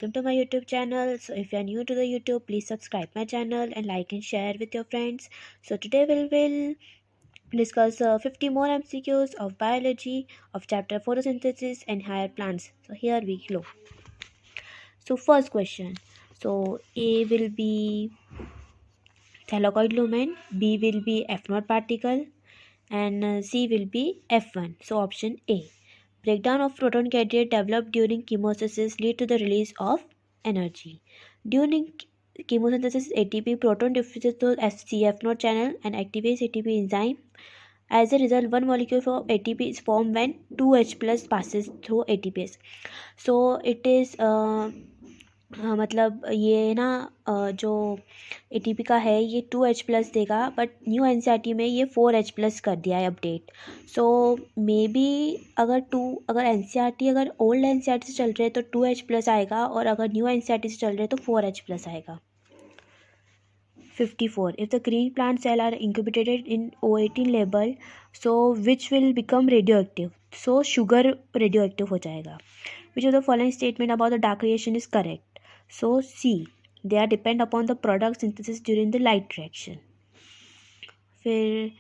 welcome to my YouTube channel. So if you are new to the YouTube, please subscribe my channel and like and share with your friends. So today we will discuss 50 more MCQs of biology of chapter photosynthesis and higher plants. So here we go. So first question. So A will be thylakoid lumen, B will be F naught particle, and C will be F1. So option A. Breakdown of proton carrier developed during chemosynthesis lead to the release of energy. During chemosynthesis, ATP proton diffuses to CF0 channel and activates ATP enzyme. As a result, one molecule of ATP is formed when 2H plus passes through ATPase. So it is मतलब ये ना जो ATP का है ये 2H plus देगा, but new NCERT में ये 4H प्लस कर दिया है अपडेट. सो मे बी अगर NCERT अगर ओल्ड NCERT से चल रहे हैं तो 2H प्लस आएगा, और अगर न्यू NCERT से चल रहे हैं तो 4H प्लस आएगा. 54. If the green plant cell are incubated in O18 label, so which will become radioactive? So sugar radioactive हो जाएगा. Which of the following statement about the dark reaction is correct? So C. They are depend upon the product synthesis during the light reaction. फिर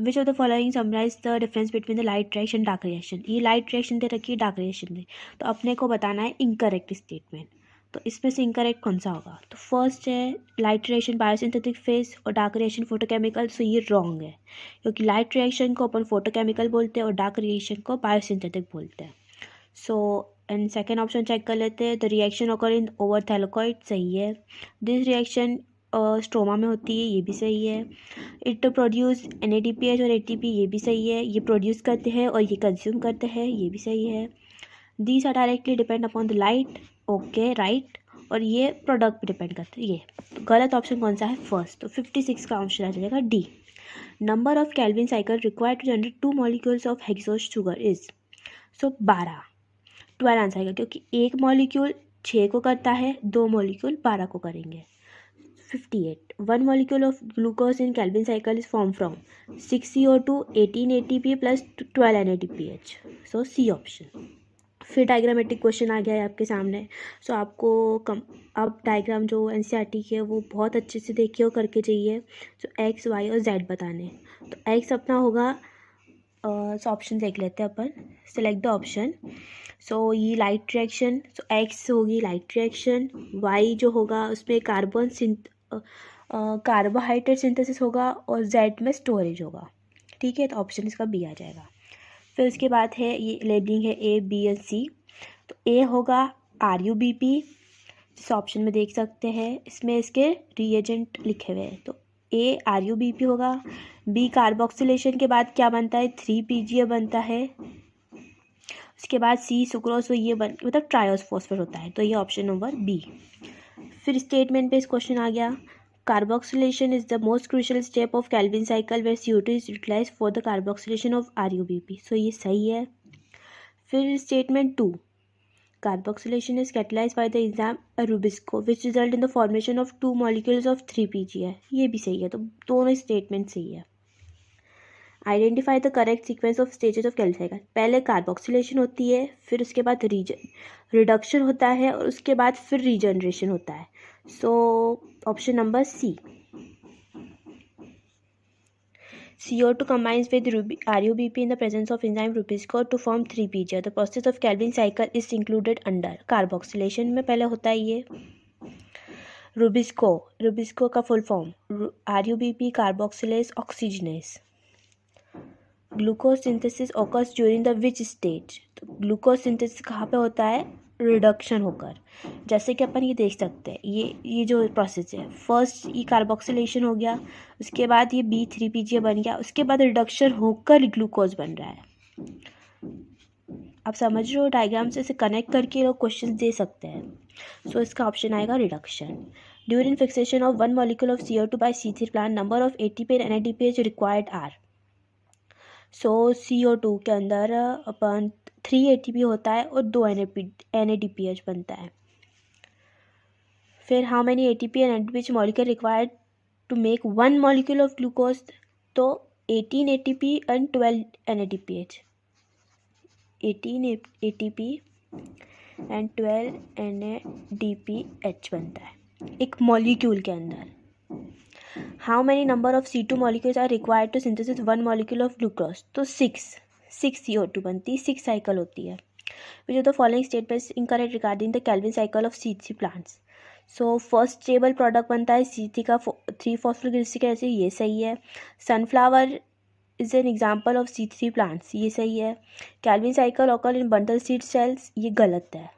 which of the following summarize the difference between the light reaction and dark reaction? ये light reaction दे रखी है, dark reaction दे, तो अपने को बताना है incorrect statement. तो इसमें से इनकरेक्ट कौन सा होगा? तो फर्स्ट है लाइट रिएक्शन बायोसिंथेटिक फेज और डार्क रिएक्शन फोटोकेमिकल. सो ये रॉन्ग है, क्योंकि लाइट रिएक्शन को अपन फोटोकेमिकल बोलते हैं और डार्क रिएक्शन को बायोसिंथेटिक बोलते हैं. So and second option check कर लेते हैं. The reaction occur in over thylakoid, सही है. दिस रिएक्शन स्ट्रोमा में होती है, ये भी सही है. इट प्रोड्यूस NADPH और ATP, ये भी सही है. ये प्रोड्यूस करते हैं और ये कंज्यूम करते हैं, ये भी सही है. These are directly depend upon the light, okay right. और ये प्रोडक्ट पे डिपेंड करते हैं, ये तो गलत ऑप्शन कौन सा है? फर्स्ट. तो 56 का ऑप्शन आ जाएगा D. Number of Calvin cycle required to generate 2 molecules of hexose sugar is. So 12 answer आएगा, क्योंकि एक मॉलिक्यूल 6 को करता है, 2 मॉलिक्यूल 12 को करेंगे. 58. 1 molecule of glucose in Calvin cycle is formed from 6 CO2, 18 ATP plus 12 NADPH. So C option. फिर diagrammatic question आ गया है आपके सामने. सो आपको अब डायग्राम जो NCERT की है वो बहुत अच्छे से देखिए और करके चाहिए. सो X, Y और Z बताने. तो X अपना होगा, ऑप्शन देख लेते हैं अपन. Select the option. सो ये लाइट रिएक्शन, सो X होगी लाइट रिएक्शन. Y जो होगा उसमें कार्बोहाइड्रेट सिंथेसिस होगा और Z में स्टोरेज होगा. ठीक है, तो ऑप्शन इसका बी आ जाएगा. फिर उसके बाद है ये लेबलिंग है A, B और C. तो A होगा RUBP, जिस ऑप्शन में देख सकते हैं. इसमें इसके रिएजेंट लिखे हुए हैं. तो A RUBP होगा. B कार्बोक्सिलेशन के बाद क्या बनता है? 3PGA बनता है. उसके बाद C सुक्रोज, तो ये मतलब ट्रायोस फॉस्फेट होता है. तो ये ऑप्शन नंबर B. फिर स्टेटमेंट पे इस क्वेश्चन आ गया. Carboxylation is the most crucial step of Calvin cycle where CO2 is utilized for the carboxylation of RUBP. So ये सही है. फिर statement 2. Carboxylation is catalyzed by the enzyme Rubisco which result in the formation of 2 molecules of 3PGA. ये भी सही है. तो दोनों स्टेटमेंट सही है. Identify the correct sequence of stages of Calvin cycle. पहले कार्बोक्सिलेशन होती है, फिर उसके बाद रिडक्शन होता है और उसके बाद फिर रीजनरेशन होता है. So option number C. CO2 combines with RUBP in the presence of enzyme Rubisco to form 3PGA. The process of Calvin cycle is included under carboxylation में पहले होता है ये Rubisco का full form RUBP carboxylase oxygenase. Glucose synthesis occurs during the which stage. तो glucose synthesis कहाँ पे होता है? रिडक्शन होकर. जैसे कि अपन ये देख सकते हैं, ये जो प्रोसेस है, फर्स्ट ये कार्बोक्सिलेशन हो गया, उसके बाद ये B3PGA बन गया, उसके बाद रिडक्शन होकर ग्लूकोज बन रहा है. आप समझ रहे हो? डायग्राम से इसे कनेक्ट करके लोग क्वेश्चन दे सकते हैं. सो इसका ऑप्शन आएगा reduction. During fixation of 1 molecule of CO2 by C3 plant, number of ATP and NADPH required are. So CO2 के अंदर अपन 3 ATP होता है और 2 NADPH बनता है. फिर how many ATP and NADPH molecule required to make 1 molecule of glucose. तो 18 ATP and 12 NADPH. 18 ATP and 12 NADPH बनता है एक मॉलिक्यूल के अंदर। How many number of C2 molecules are required to synthesis 1 molecule of glucose? तो 6 CO2 बनती है, 6 cycle होती है। Which of the following statement is incorrect regarding the Calvin cycle of C3 plants? So first stable product बनता है C3 का three phosphoglyceric acid, ये सही है। Sunflower is an example of C3 plants, ये सही है। Calvin cycle occur in bundle sheath cells, ये गलत है।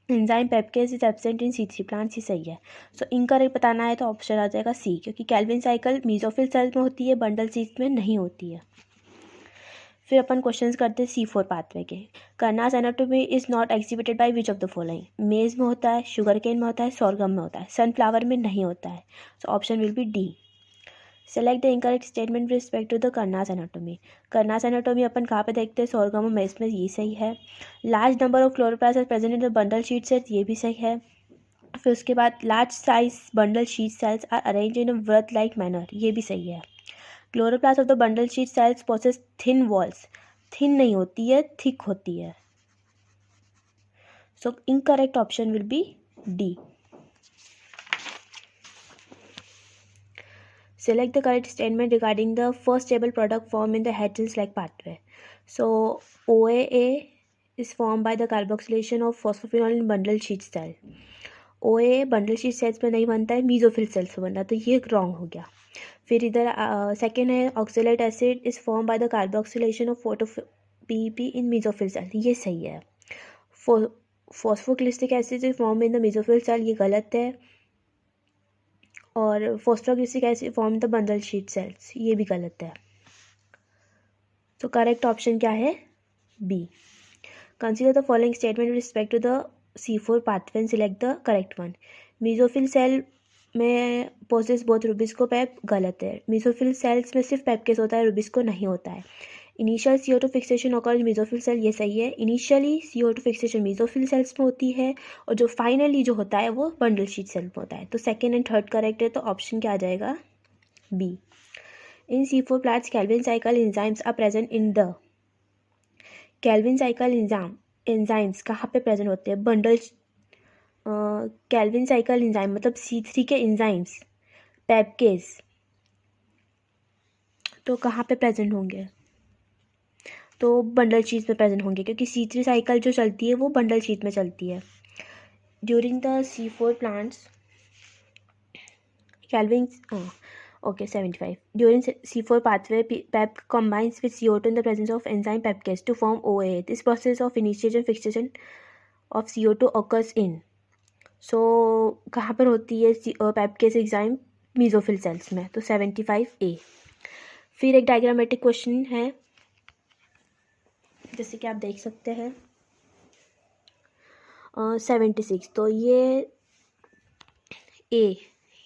Enzyme PEPcase is absent in C3 plants, ये सही है। सो इनकरेक्ट बताना है तो ऑप्शन आ जाएगा सी, क्योंकि कैल्विन साइकिल मीजोफिल सेल्स में होती है, बंडल सीड्स में नहीं होती है। फिर अपन क्वेश्चंस करते हैं C4 पाथवे के। Kranz anatomy is not exhibited by which of the following? Maize में होता है, शुगर केन में होता है, सोरगम में होता है, सनफ्लावर में नहीं होता है। So option will be D. Select the incorrect statement with respect to the Kranz anatomy. Kranz anatomy अपन कहाँ पे देखते हैं? सोरगम और मेज में, ये सही है। Large number of chloroplast are present in the bundle sheet cells, ये भी सही है। फिर उसके बाद large size bundle sheet cells are arrange in a wreath like manner, ये भी सही है। Chloroplast of the bundle sheet cells possess thin walls, thin नहीं होती है, थिक होती है। So incorrect option will be D. Select the correct statement regarding the first stable product formed in the Hatchins-like pathway. So OAA is formed by the carboxylation of phosphophenol in bundle sheet cell. OAA bundle sheet cells में नहीं बनता है, mesophyll cells में बनता है, तो ये wrong हो गया। फिर इधर सेकेंड है oxalate acid is form by the carboxylation of PEP in mesophyll cell, ये सही है। Phosphoglyceric acid is form in the mesophyll cell, ये गलत है। और phosphoglyceric acid form the bundle sheet cells, ये भी गलत है। तो करेक्ट ऑप्शन क्या है? B. Consider the following statement with respect to the C4 pathway and select the correct one. Mesophyll cell में पोसेस बोथ रुबिस्को पैप, गलत है। मीजोफिल सेल्स में सिर्फ पैप केस होता है, रुबिस्को नहीं होता है। Initial CO2 fixation occur in mesophyll cell, ये सही है। Initially CO2 fixation mesophyll cells में होती है और जो फाइनली जो होता है वो बंडल शीट सेल में होता है। तो सेकेंड एंड थर्ड करेक्ट है, तो ऑप्शन क्या आ जाएगा? B. In C4 plants Calvin cycle enzymes are present in the. Calvin cycle enzymes कहाँ पे प्रेजेंट होते हैं? बंडल कैल्विन साइकिल एंजाइम मतलब C3 के एंजाइम्स पेप्केज, तो कहाँ पे प्रेजेंट होंगे? तो बंडल शीट में प्रेजेंट होंगे, क्योंकि C3 साइकिल जो चलती है वो बंडल शीट में चलती है। During the C4 plants Calvin 75 during C4 pathway PEP combines with CO2 in the presence of enzyme pepcase to form OAA. This process of initiation fixation of CO2 occurs in, so कहाँ पर होती है pepcase enzyme? Mesophyll cells में, तो 75A। फिर एक diagrammatic question है, जैसे कि आप देख सकते हैं 76। तो ये ए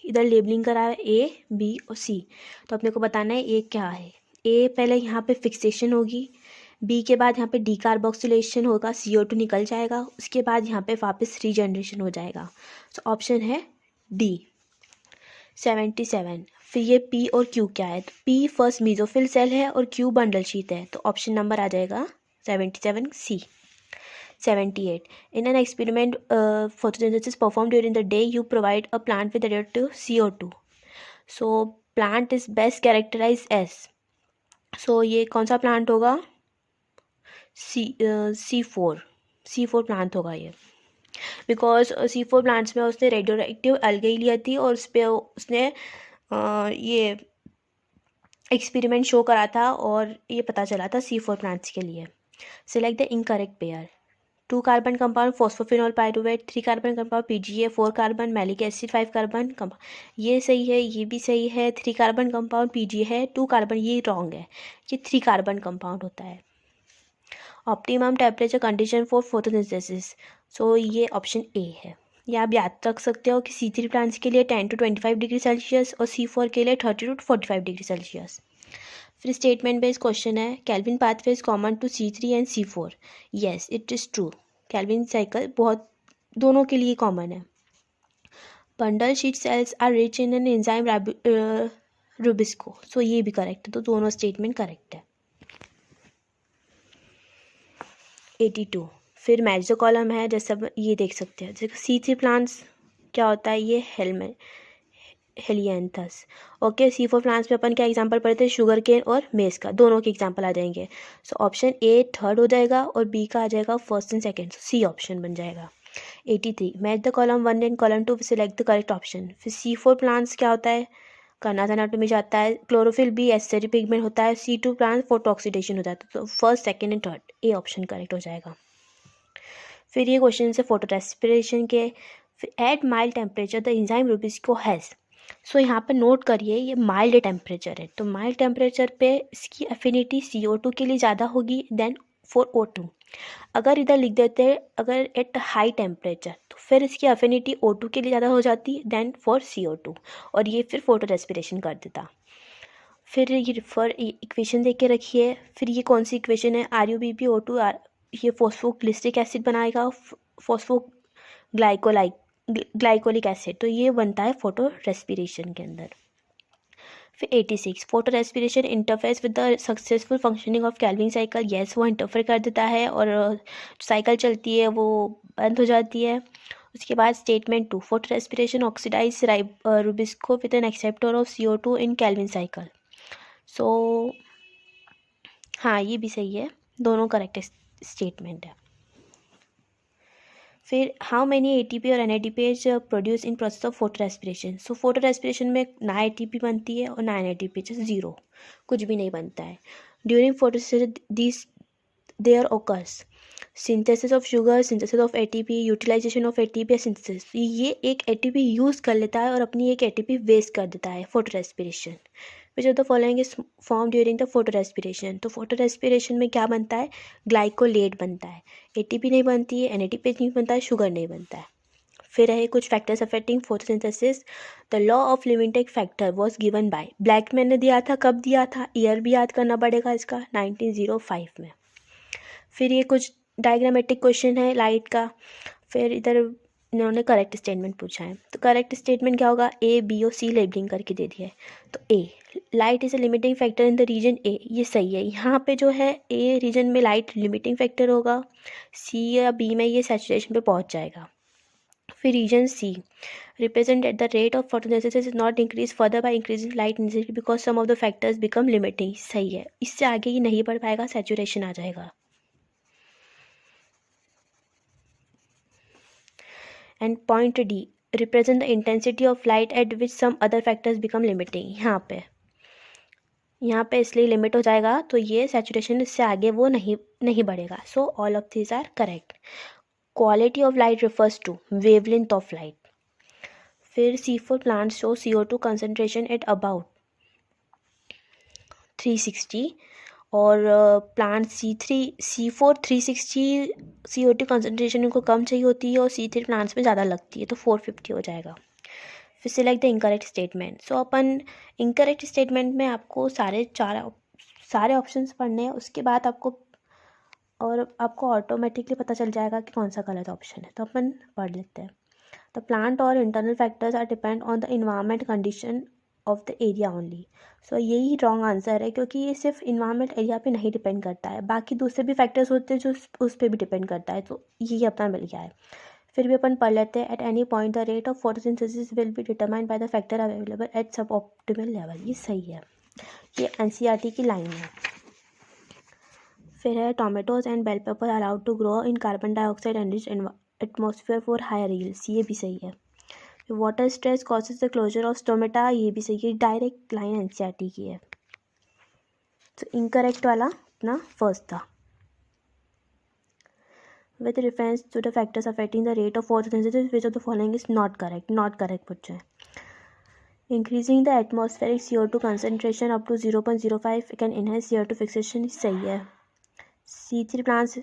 इधर लेबलिंग करा है A, B और C, तो अपने को बताना है A क्या है। A पहले यहाँ पे फिक्सेशन होगी, B के बाद यहाँ पे डीकार्बोक्सिलेशन होगा, CO2 निकल जाएगा, उसके बाद यहाँ पे वापस रीजनरेशन हो जाएगा। तो ऑप्शन है D। 77। फिर ये P और Q क्या है? तो P फर्स्ट मीजोफिल सेल है और Q बंडल शीट है, तो ऑप्शन नंबर आ जाएगा 77 C। 78. In an experiment, photosynthesis performed during the day, you provide a plant with radioactive CO2. So plant is best characterized as. So ये कौन सा plant होगा? C4 plant होगा ये, because C4 plants में उसने radio active algae लिया थी और उस पर उसने ये एक्सपेरिमेंट शो करा था और ये पता चला था C4 प्लांट्स के लिए। Select the incorrect pair. 2 carbon compound phosphoenol pyruvate, 3 carbon compound PGA, 4 carbon malic acid, 5 carbon compound, ये सही है, ये भी सही है। 3 कार्बन कंपाउंड PGA है, 2 कार्बन, ये रॉन्ग है, ये 3 कार्बन कंपाउंड होता है। Optimum temperature condition for photosynthesis, so ये ऑप्शन ए है। ये आप याद रख सकते हो कि C3 प्लांट्स के लिए 10 to 25 डिग्री सेल्सियस और C4 के लिए 30 to 45 डिग्री सेल्सियस। फिर स्टेटमेंट बेस्ड क्वेश्चन है, Calvin pathway is common to C3 and C4। Yes it is true, Calvin cycle बहुत दोनों के लिए कॉमन है। Bundle sheet cells are rich in an enzyme RuBisCO, so ये भी correct है, तो दोनों स्टेटमेंट करेक्ट है। 82। फिर मैच द कॉलम है, जैसे अब ये देख सकते हैं, जैसे C3 प्लांट्स क्या होता है, ये हेलियांथस। ओके, C4 प्लांट्स में अपन क्या एग्जांपल पढ़े थे, शुगर केन और मेज का, दोनों के एग्जांपल आ जाएंगे। सो ऑप्शन ए थर्ड हो जाएगा और बी का आ जाएगा first and second, C option बन जाएगा। 83 match the column 1 and column 2, select the correct option. फिर C4 प्लांट्स क्या होता है, कर्नाज एनाटॉमी जाता है, क्लोरोफिल बी एस्टेरिक पिगमेंट होता है, C2 प्लांट फोटो ऑक्सीडेशन हो जाता है, तो first second and third A option correct हो जाएगा। फिर ये क्वेश्चन है फोटो रेस्पिरेशन के। At mild temperature the enzyme RuBisCO has, so यहाँ पर नोट करिए ये माइल्ड टेम्परेचर है, तो माइल्ड टेम्परेचर पे इसकी एफिनिटी CO2 के लिए ज़्यादा होगी देन फॉर O2। अगर इधर लिख देते हैं अगर एट हाई टेम्परेचर, तो फिर इसकी एफिनिटी O2 के लिए ज़्यादा हो जाती देन फॉर CO2, और ये फिर फोटो रेस्पिरेशन कर देता। फिर ये रिफर इक्वेशन देख के रखिए। फिर ये कौन सी इक्वेशन है, RuBpO2 ये फॉस्फोग्लिसरिक एसिड बनाएगा, ग्लाइकोलिक एसिड, तो ये बनता है फोटो रेस्पिरेशन के अंदर। फिर 86 photo respiration interferes with the successful functioning of Calvin cycle, yes वो इंटरफेयर कर देता है और साइकिल चलती है वो बंद हो जाती है। उसके बाद statement 2 photorespiration oxidise RuBisCO with an acceptor of CO2 in Calvin cycle. So हाँ, ये भी सही है, दोनों करेक्ट स्टेटमेंट है। फिर हाउ मेनी ATP और NADPH produce in process of photo respiration. So photo respiration में ना ATP बनती है और ना NADPH, जीरो, कुछ भी नहीं बनता है। During photosynthesis there occurs synthesis of sugar, synthesis of ATP, utilization of ATP, synthesis, ये एक ATP यूज़ कर लेता है और अपनी एक ATP वेस्ट कर देता है photo respiration. Which of the following is form during the photo respiration, तो फोटो रेस्पिरेशन में क्या बनता है, ग्लाइकोलेट बनता है, ATP नहीं बनती है, NADPH नहीं बनता है, शुगर नहीं बनता है। फिर है कुछ factors affecting photosynthesis. The law of limiting factor was given by, Blackman ने दिया था, कब दिया था, ईयर भी याद करना पड़ेगा इसका, 1905 में। फिर ये कुछ डायग्रामेटिक क्वेश्चन है लाइट का। फिर इधर इन्होंने करेक्ट स्टेटमेंट पूछा है, तो करेक्ट स्टेटमेंट क्या होगा, A, B और C लेबलिंग करके दे दिया है, तो A light is a limiting factor in the region A, ये सही है। यहाँ पे जो है A रीजन में लाइट लिमिटिंग फैक्टर होगा, C या B में ये सैचुरेशन पे पहुँच जाएगा। फिर region C represent at the rate of photosynthesis is not increase further by increasing light intensity because some of the factors become limiting, सही है, इससे आगे ये नहीं बढ़ पाएगा, सैचुरेशन आ जाएगा। And point D represent the intensity of light at which some other factors become limiting, यहाँ पे इसलिए लिमिट हो जाएगा, तो ये सैचुरेशन इससे आगे वो नहीं बढ़ेगा। So all of these are correct. Quality of light refers to wavelength of light. फिर C4 plants show CO2 concentration at about 360 और प्लांट C4 360 CO2 कंसनट्रेशन उनको कम चाहिए होती है और C3 प्लांट्स में ज़्यादा लगती है, तो 450 हो जाएगा। फिर select the incorrect statement. So upon incorrect statement में आपको सारे ऑप्शंस पढ़ने हैं, उसके बाद आपको ऑटोमेटिकली पता चल जाएगा कि कौन सा गलत ऑप्शन है, तो अपन पढ़ लेते हैं। द प्लांट और internal factors are depend on the environment condition of the area only. So यही रॉन्ग आंसर है, क्योंकि ये सिर्फ इन्वायरमेंट एरिया पे नहीं डिपेंड करता है, बाकी दूसरे भी फैक्टर्स होते हैं जो उस पर भी डिपेंड करता है, तो यही अपना मिल गया है। फिर भी अपन पढ़ लेते हैं। At any point the rate of photosynthesis will be determined by the factor available at सब ऑप्टिमल लेवल, ये सही है, ये NCERT की लाइन है। फिर है tomatoes and bell pepper allowed to grow in carbon dioxide enriched atmosphere for higher yields, ये भी सही है। Water stress causes the closure of stomata, ये भी सही है, डायरेक्ट लाइन NCERT की है। तो इनकरेक्ट वाला अपना फर्स्ट था। With reference to the factors affecting the rate of photosynthesis which of the following is not correct पूछा है। Increasing the atmospheric CO2 concentration up to 0.05 can enhance CO2 fixation, सही है। C3 plants,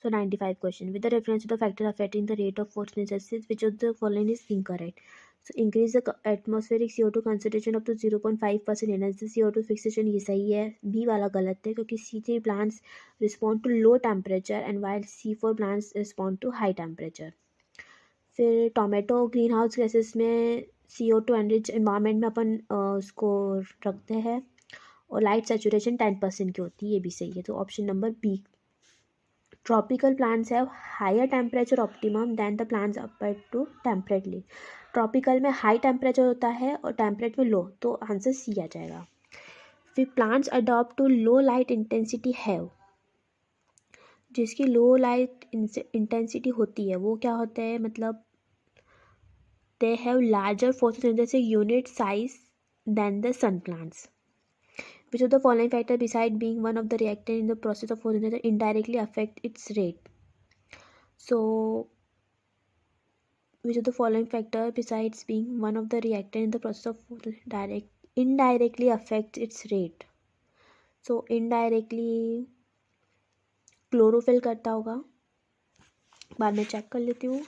so 95 question. With the reference to the factor affecting the rate of photosynthesis, which of the following is incorrect? So increase the atmospheric CO2 concentration up to 0.5%, enhance the CO2 fixation, ये सही है। B वाला गलत है, क्योंकि C3 plants respond to low temperature and while C4 plants respond to high temperature. फिर tomato green house gases में CO2 enrich environment में अपन उसको रखते हैं और लाइट सेचुरेशन 10% की होती है, ये भी सही है, तो option number B Tropical plants have higher temperature optimum than the plants upper to temperately. Tropical में हाई टेम्परेचर होता है और टेम्परेट में लो, तो आंसर सी आ जाएगा. फिर plants adapt to low light intensity have, जिसकी लो लाइट इंटेंसिटी होती है वो क्या होता है, मतलब they have larger photosynthesis unit size than the sun plants. Which of the following factor beside being one of the reactant in the process of photosynthesis indirectly affect its rate? So which of the following factor besides being one of the reactant in the process of photosynthesis indirectly affects its rate? So indirectly chlorophyll करता होगा, बाद में check कर लेती हूँ.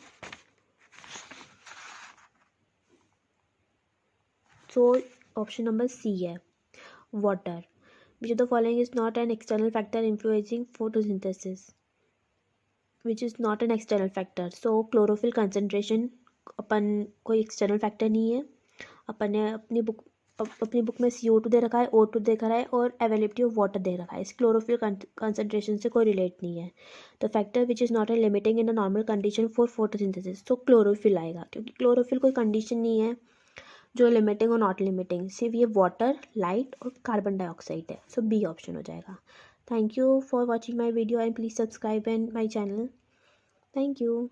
So option number सी है water. Which of the following is not an external factor influencing photosynthesis? Which is not an external factor. So chlorophyll concentration अपन कोई external factor नहीं है. अपन ने अपनी बुक में CO2 दे रखा है, O2 दे रखा है और अवेलेबिलिटी ऑफ वाटर दे रखा है. इस क्लोरोफिल कंसनट्रेशन से कोई रिलेट नहीं है. The factor which is not a limiting in a normal condition for photosynthesis. तो क्लोरोफिल आएगा, क्योंकि क्लोरोफिल कोई कंडीशन नहीं है जो लिमिटिंग और नॉट लिमिटिंग, सिर्फ ये वाटर, लाइट और कार्बन डाइऑक्साइड है. सो बी ऑप्शन हो जाएगा. Thank you for watching my video and please subscribe and my channel. Thank you.